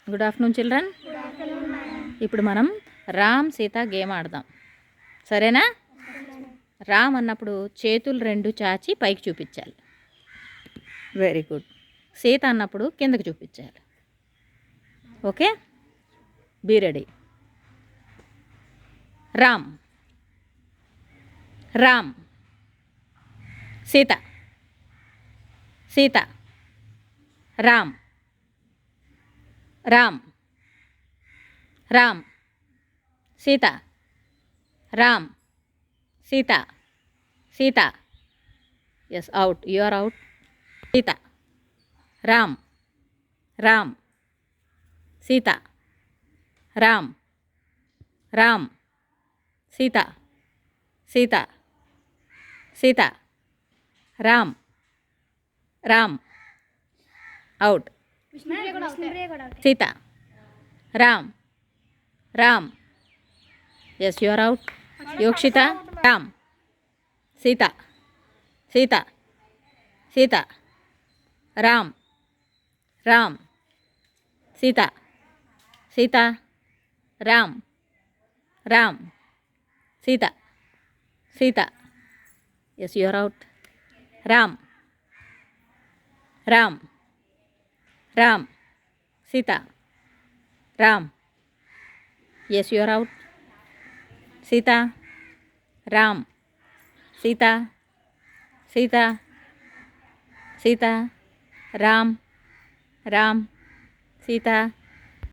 Good afternoon children. ఇప్పుడు మనం Ram Sita game ఆడదాం, సరేనా? రామ్ అన్నప్పుడు చేతులు రెండు చాచి పైకి చూపించాలి. Very good. సీత అన్నప్పుడు కిందకి చూపించాలి. Okay, be ready. Ram, Ram. Sita, Sita. Ram, Ram, Ram. Sita, Ram, Sita, Sita. Yes, out, you are out. Sita, Ram, Ram. Sita, Ram, Ram. Sita, Sita, Sita. Ram, Ram. Out. Sita, Ram, Ram. Yes, you are out. Yokshitha, Ram, Sita, Sita, Sita. Ram, Ram. Sita, Sita. Ram, Ram. Sita, Sita. Yes, you are out. Ram, Ram, Ram. Sita, Ram. Yes, you are out. Sita, Ram, Sita, Sita, Sita. Ram, Ram. Sita.